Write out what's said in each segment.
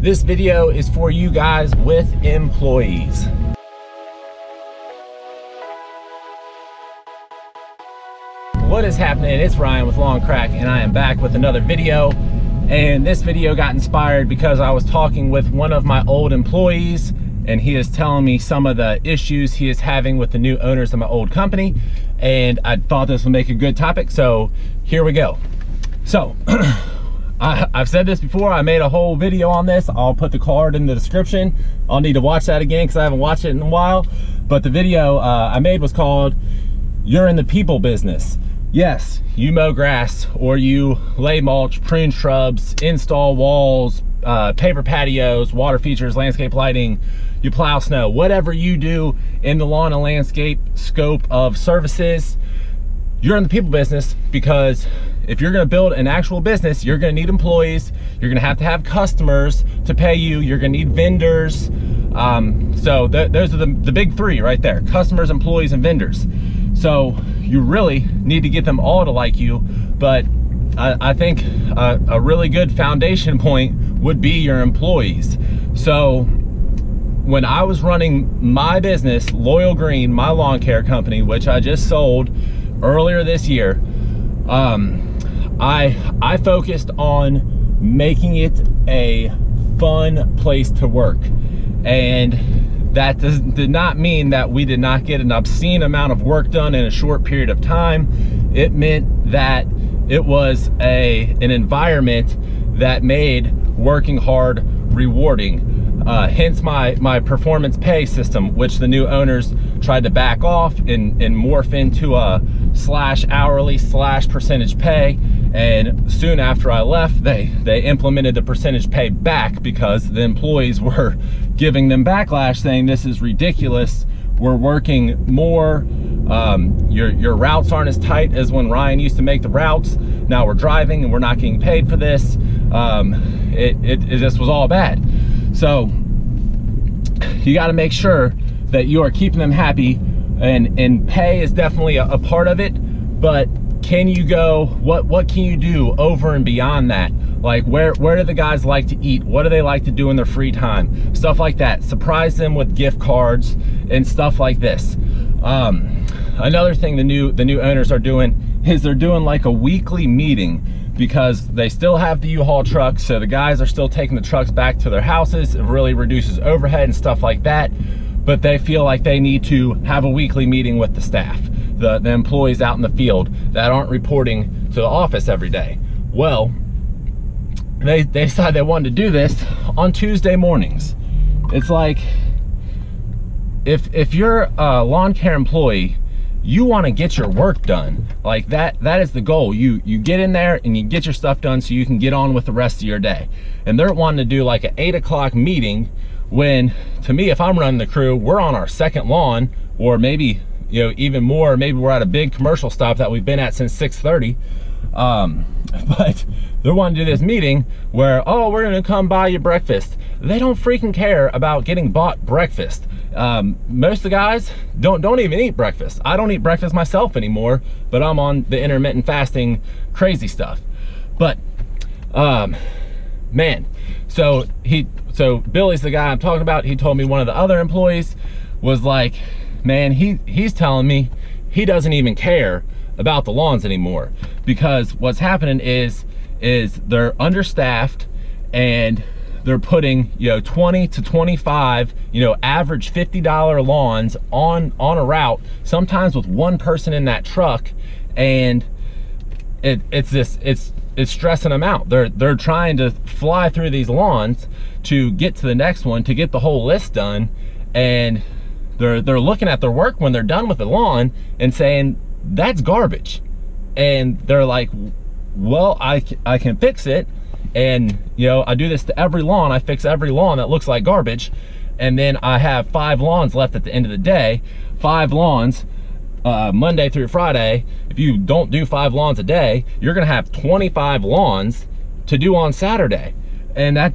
This video is for you guys with employees. What is happening? It's Ryan with Long Crack, and I am back with another video. And this video got inspired because I was talking with one of my old employees, and he is telling me some of the issues he is having with the new owners of my old company, and I thought this would make a good topic, so here we go. So I've said this before, I made a whole video on this. I'll put the card in the description. I'll need to watch that again because I haven't watched it in a while, but the video I made was called "You're in the People Business." Yes, you mow grass, or you lay mulch, prune shrubs, install walls, paver patios, water features, landscape lighting, you plow snow, whatever you do in the lawn and landscape scope of services, you're in the people business, because if you're gonna build an actual business, you're gonna need employees, you're gonna have to have customers to pay you, you're gonna need vendors. So those are the big three right there: customers, employees, and vendors. So you really need to get them all to like you, but I think a really good foundation point would be your employees. So when I was running my business, Loyal Green, my lawn care company, which I just sold earlier this year, I focused on making it a fun place to work. And that did not mean that we did not get an obscene amount of work done in a short period of time. It meant that it was an environment that made working hard rewarding. Hence my performance pay system, which the new owners tried to back off and morph into a /hourly /percentage pay. And soon after I left, they implemented the percentage pay back because the employees were giving them backlash, saying this is ridiculous. We're working more. Your routes aren't as tight as when Ryan used to make the routes. Now we're driving and we're not getting paid for this. It just was all bad. So you got to make sure that you are keeping them happy, and pay is definitely a part of it, but can you go, what can you do over and beyond that? Like where do the guys like to eat? What do they like to do in their free time? Stuff like that. Surprise them with gift cards and stuff like this. Another thing the new owners are doing is they're doing like a weekly meeting, because they still have the U-Haul trucks, so the guys are still taking the trucks back to their houses. It really reduces overhead and stuff like that, but they feel like they need to have a weekly meeting with the staff, the employees out in the field that aren't reporting to the office every day. Well, they decided they wanted to do this on Tuesday mornings. It's like, if you're a lawn care employee, you want to get your work done. Like that is the goal. You get in there and you get your stuff done so you can get on with the rest of your day. And they're wanting to do like an 8 o'clock meeting, when to me, if I'm running the crew, we're on our second lawn, or maybe, you know, even more, maybe we're at a big commercial stop that we've been at since 6:30. But they're wanting to do this meeting where, oh, we're gonna come buy you breakfast. They don't freaking care about getting bought breakfast. Most of the guys don't even eat breakfast. I don't eat breakfast myself anymore, but I'm on the intermittent fasting crazy stuff. But man, so Billy's the guy I'm talking about. He told me one of the other employees was like, man, he's telling me he doesn't even care about the lawns anymore, because what's happening is they're understaffed, and they're putting, you know, 20 to 25, you know, average $50 lawns on a route, sometimes with one person in that truck, and it's stressing them out. They're trying to fly through these lawns to get to the next one, to get the whole list done, and they're looking at their work when they're done with the lawn and saying, that's garbage. And they're like, well, I can fix it. And, you know, I do this to every lawn. I fix every lawn that looks like garbage. And then I have 5 lawns left at the end of the day. 5 lawns, Monday through Friday. If you don't do 5 lawns a day, you're gonna have 25 lawns to do on Saturday. And that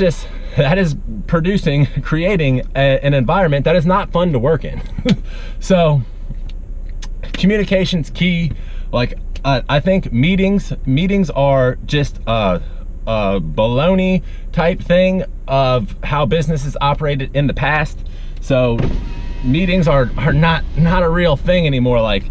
is creating an environment that is not fun to work in. So communication's key. Like, I think meetings are just baloney type thing of how businesses operated in the past. So meetings are not a real thing anymore. Like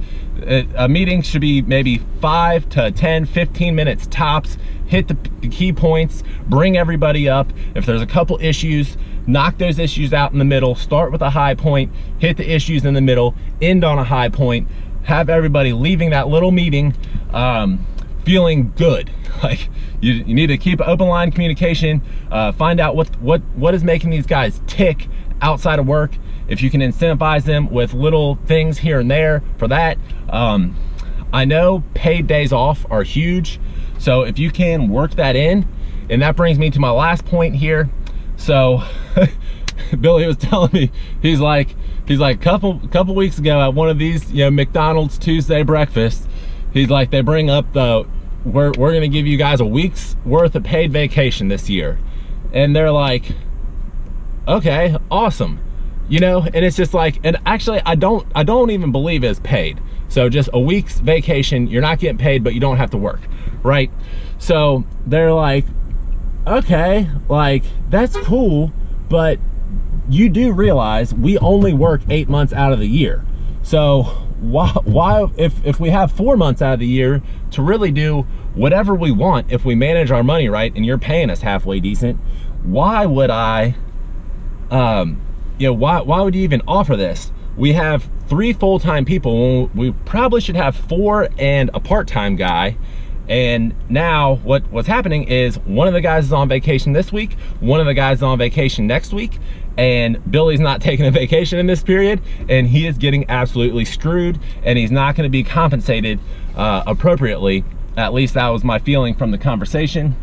a meeting should be maybe 5 to 10, 15 minutes tops. Hit the key points, bring everybody up. If there's a couple issues, knock those issues out in the middle. Start with a high point, hit the issues in the middle, end on a high point. Have everybody leaving that little meeting feeling good. Like you need to keep open line communication. Find out what is making these guys tick outside of work. If you can incentivize them with little things here and there for that. I know paid days off are huge, so if you can work that in. And that brings me to my last point here. So Billy was telling me, he's like couple weeks ago at one of these, you know, McDonald's Tuesday breakfasts, he's like, they bring up the we're gonna give you guys a week's worth of paid vacation this year. And they're like, okay, awesome. You know, and it's just like, and actually I don't even believe it's paid. So just a week's vacation, you're not getting paid, but you don't have to work, right? So they're like, okay, like that's cool, but you do realize we only work 8 months out of the year. So why if we have 4 months out of the year to really do whatever we want, if we manage our money right and you're paying us halfway decent, why would I you know, why would you even offer this? We have 3 full-time people. We probably should have 4 and a part-time guy. And now what's happening is one of the guys is on vacation this week, one of the guys is on vacation next week, and Billy's not taking a vacation in this period, and he is getting absolutely screwed, and he's not going to be compensated appropriately. At least that was my feeling from the conversation,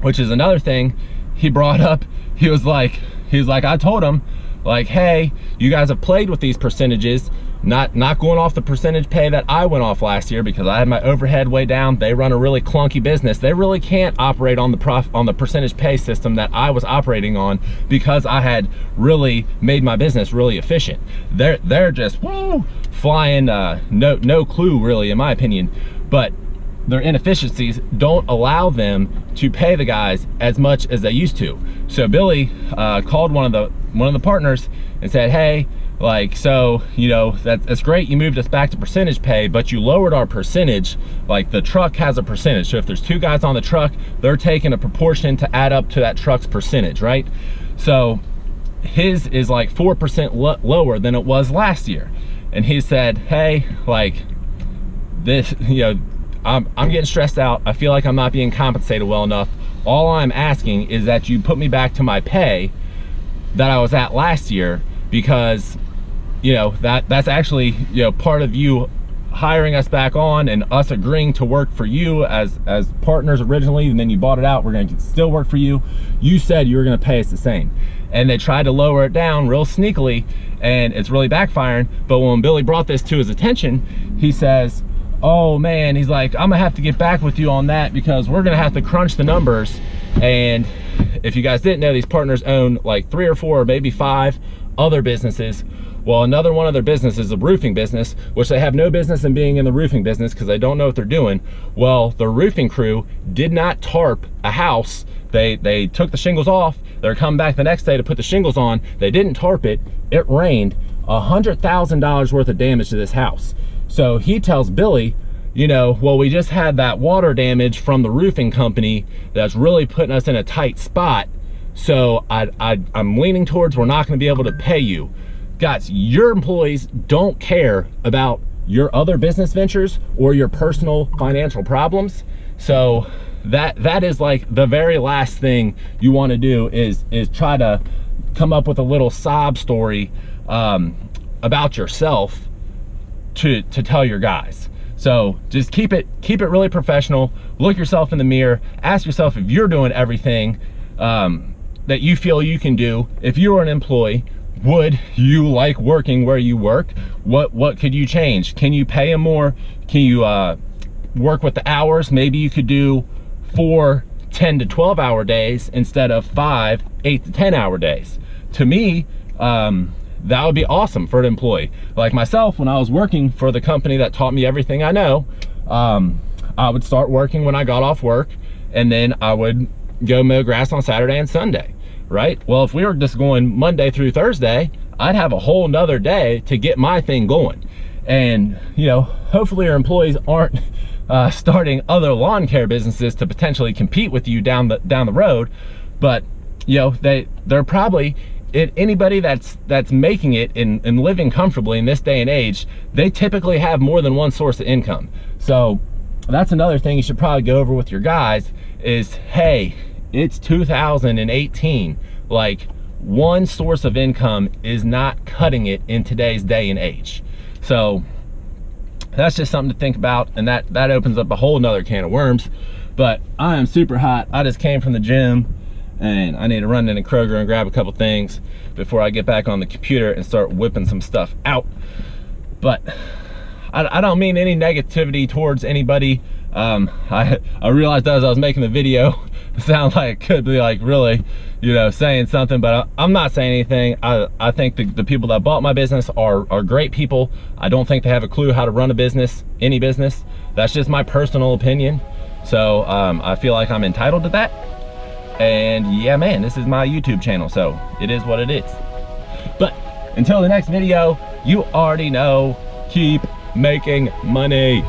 which is another thing he brought up. He was like, I told him, like, hey, you guys have played with these percentages, not going off the percentage pay that I went off last year because I had my overhead way down. They run a really clunky business. They really can't operate on the percentage pay system that I was operating on because I had really made my business really efficient. They're just woo, flying, no clue really, in my opinion. But their inefficiencies don't allow them to pay the guys as much as they used to. So Billy called one of the partners and said, hey, like, so, you know, that's great, you moved us back to percentage pay, but you lowered our percentage. Like, the truck has a percentage, so if there's 2 guys on the truck, they're taking a proportion to add up to that truck's percentage, right? So his is like 4% lower than it was last year. And he said, hey, like, this, you know, I'm getting stressed out. I feel like I'm not being compensated well enough. All I'm asking is that you put me back to my pay that I was at last year, because, you know, that's actually, you know, part of you hiring us back on and us agreeing to work for you as partners originally, and then you bought it out. We're going to still work for you. You said you were going to pay us the same. And they tried to lower it down real sneakily, and it's really backfiring. But when Billy brought this to his attention, he says, oh man, he's like, I'm gonna have to get back with you on that because we're gonna have to crunch the numbers. And if you guys didn't know, these partners own like 3 or 4 or maybe 5 other businesses. Well, another one of their businesses is a roofing business, which they have no business in being in the roofing business because they don't know what they're doing. Well, the roofing crew did not tarp a house. They took the shingles off. They're coming back the next day to put the shingles on. They didn't tarp it. It rained. $100,000 worth of damage to this house. So he tells Billy, you know, well, we just had that water damage from the roofing company that's really putting us in a tight spot. So I'm leaning towards we're not going to be able to pay you. Guys, your employees don't care about your other business ventures or your personal financial problems. So that is like the very last thing you want to do is try to come up with a little sob story about yourself to tell your guys. So just keep it really professional. Look yourself in the mirror. Ask yourself if you're doing everything that you feel you can do. If you were an employee, would you like working where you work? What could you change? Can you pay them more? Can you work with the hours? Maybe you could do 4 10 to 12 hour days instead of 5 8 to 10 hour days. To me, that would be awesome for an employee. Like myself, when I was working for the company that taught me everything I know, I would start working when I got off work, and then I would go mow grass on Saturday and Sunday, right? Well, if we were just going Monday through Thursday, I'd have a whole nother day to get my thing going. And, you know, hopefully your employees aren't starting other lawn care businesses to potentially compete with you down the road. But, you know, they're probably, anybody that's making it and living comfortably in this day and age, they typically have more than one source of income. So that's another thing you should probably go over with your guys is, hey, it's 2018. Like, one source of income is not cutting it in today's day and age. So that's just something to think about, and that opens up a whole nother can of worms. But I am super hot. I just came from the gym and I need to run into Kroger and grab a couple things before I get back on the computer and start whipping some stuff out. But I don't mean any negativity towards anybody. I realized as I was making the video, it sounded like it could be like really, you know, saying something, but I'm not saying anything. I think the people that bought my business are great people. I don't think they have a clue how to run a business, any business. That's just my personal opinion. So I feel like I'm entitled to that. And yeah, man, this is my YouTube channel, so it is what it is. But until the next video, you already know, keep making money.